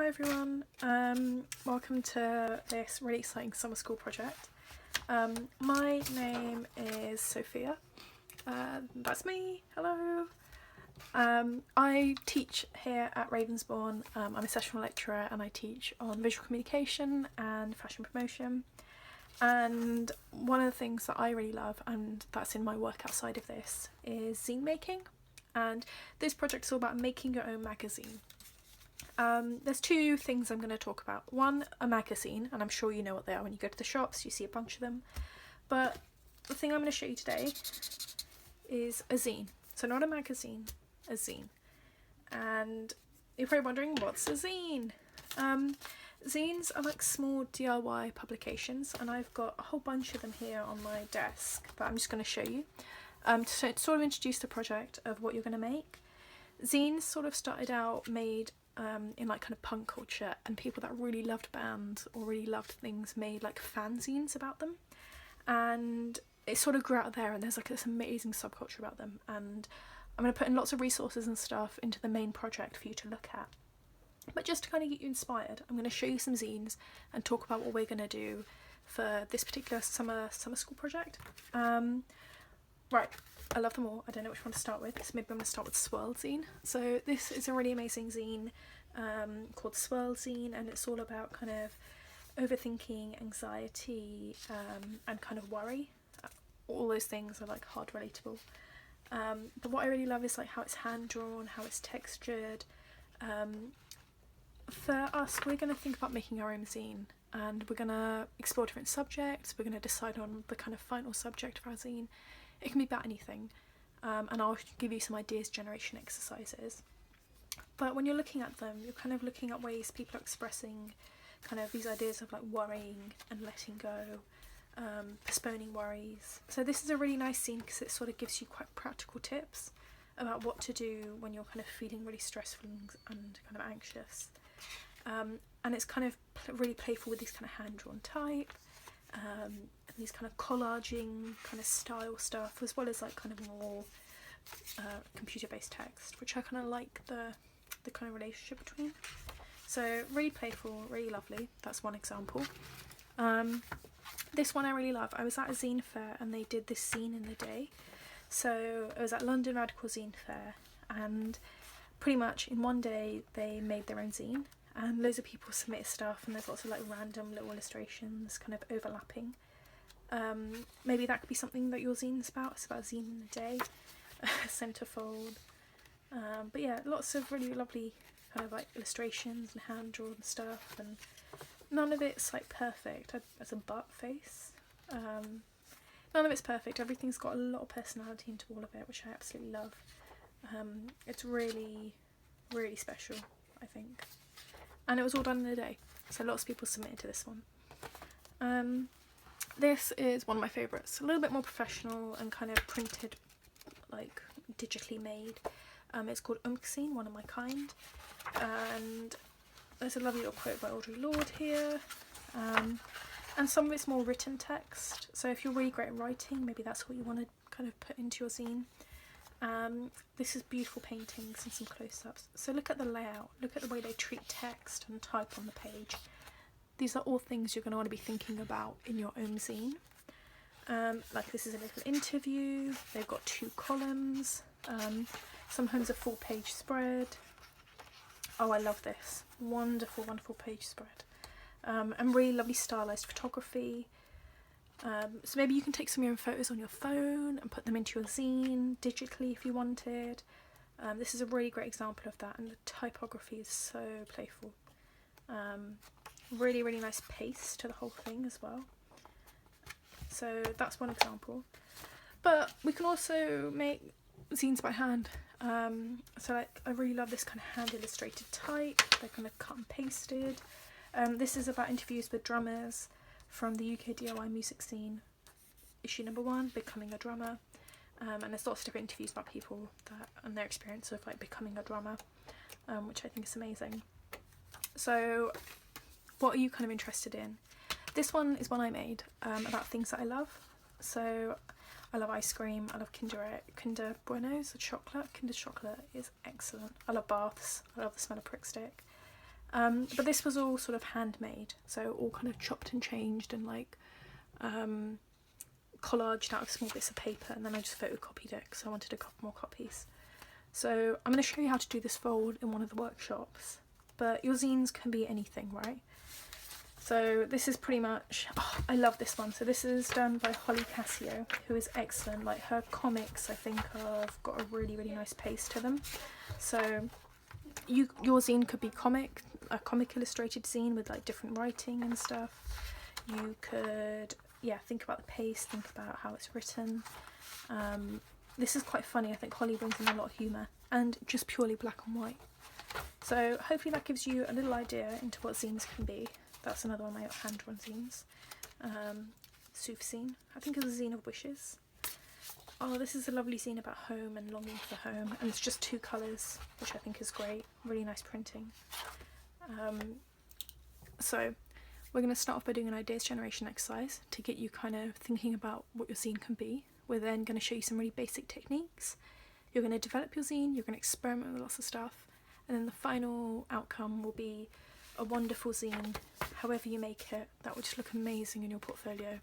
Hi everyone, welcome to this really exciting summer school project. My name is Sophia, that's me, hello. I teach here at Ravensbourne. I'm a sessional lecturer and I teach on visual communication and fashion promotion. And one of the things that I really love, and that's in my work outside of this, is zine making. And this project is all about making your own magazine. There's two things I'm going to talk about. One, a magazine, and I'm sure you know what they are when you go to the shops, you see a bunch of them. But the thing I'm going to show you today is a zine. So not a magazine, a zine. And you're probably wondering, what's a zine? Zines are like small DIY publications, and I've got a whole bunch of them here on my desk that I'm just going to show you. To sort of introduce the project of what you're going to make. Zines sort of started out made in like kind of punk culture, and people that really loved bands or really loved things made like fanzines about them, and it sort of grew out there, and there's like this amazing subculture about them, and I'm going to put in lots of resources and stuff into the main project for you to look at. But just to kind of get you inspired, I'm going to show you some zines and talk about what we're going to do for this particular summer school project. Right, I love them all. I don't know which one to start with, so maybe I'm going to start with Swirled Scene. So this is a really amazing zine called Swirl Scene, and it's all about kind of overthinking, anxiety, and kind of worry. All those things are like hard relatable. But what I really love is like how it's hand drawn, how it's textured. For us, we're going to think about making our own zine, and we're going to explore different subjects. We're going to decide on the kind of final subject of our zine. It can be about anything, and I'll give you some ideas generation exercises. But when you're looking at them, you're kind of looking at ways people are expressing kind of these ideas of like worrying and letting go, postponing worries. So this is a really nice scene because it sort of gives you quite practical tips about what to do when you're kind of feeling really stressful and kind of anxious. And it's kind of really playful with these kind of hand-drawn type, and these kind of collaging kind of style stuff, as well as like kind of more computer-based text, which I kind of like the kind of relationship between. So really playful, really lovely. That's one example. This one I really love. I was at a zine fair and they did this zine in the day. So it was at London Radical Zine Fair, and pretty much in one day they made their own zine, and loads of people submitted stuff, and there's lots of like random little illustrations kind of overlapping. Maybe that could be something that your zine's about. It's about a zine in a day, centerfold. But yeah, lots of really lovely kind of like illustrations and hand drawn stuff, and none of it's like perfect. As a butt face. None of it's perfect. Everything's got a lot of personality into all of it, which I absolutely love. It's really, really special, I think. And it was all done in a day, so lots of people submitted to this one. This is one of my favourites. A little bit more professional and kind of printed, like digitally made. It's called Scene, One of My Kind. And there's a lovely little quote by Audre Lorde here. And some of it's more written text, so if you're really great at writing, maybe that's what you want to kind of put into your zine. This is beautiful paintings and some close-ups. So look at the layout, look at the way they treat text and type on the page. These are all things you're going to want to be thinking about in your own zine. Like this is a little interview, they've got 2 columns, sometimes a full page spread. Oh, I love this. Wonderful, wonderful page spread. And really lovely stylised photography. So maybe you can take some of your own photos on your phone and put them into your zine digitally if you wanted. This is a really great example of that, and the typography is so playful. Really, really nice pace to the whole thing as well. So that's one example. But we can also make zines by hand. So like I really love this kind of hand illustrated type. They're kind of cut and pasted. This is about interviews with drummers from the UK DIY music scene, issue number 1, Becoming a Drummer, and there's lots of different interviews about people and their experience of like becoming a drummer, which I think is amazing. So what are you kind of interested in? This one is one I made about things that I love. So I love ice cream, I love Kinder Buenos, the chocolate. Kinder chocolate is excellent. I love baths, I love the smell of prick stick. But this was all sort of handmade, so all kind of chopped and changed and like collaged out of small bits of paper, and then I just photocopied it because I wanted a couple more copies. So I'm going to show you how to do this fold in one of the workshops, but your zines can be anything, right? So this is pretty much, oh, I love this one. So this is done by Holly Cassio, who is excellent. Like her comics, I think, have got a really, really nice pace to them. So your zine could be a comic illustrated zine with like different writing and stuff. You could, yeah, think about the pace, think about how it's written. This is quite funny. I think Holly brings in a lot of humour and just purely black and white. So hopefully that gives you a little idea into what zines can be. That's another one of my hand-drawn zines. Swirl Scene. I think it's a zine of wishes. Oh, this is a lovely zine about home and longing for home, and it's just 2 colours, which I think is great. Really nice printing. So we're going to start off by doing an ideas generation exercise to get you kind of thinking about what your zine can be. We're then going to show you some really basic techniques. You're going to develop your zine, you're going to experiment with lots of stuff, and then the final outcome will be a wonderful zine, however you make it, that would just look amazing in your portfolio.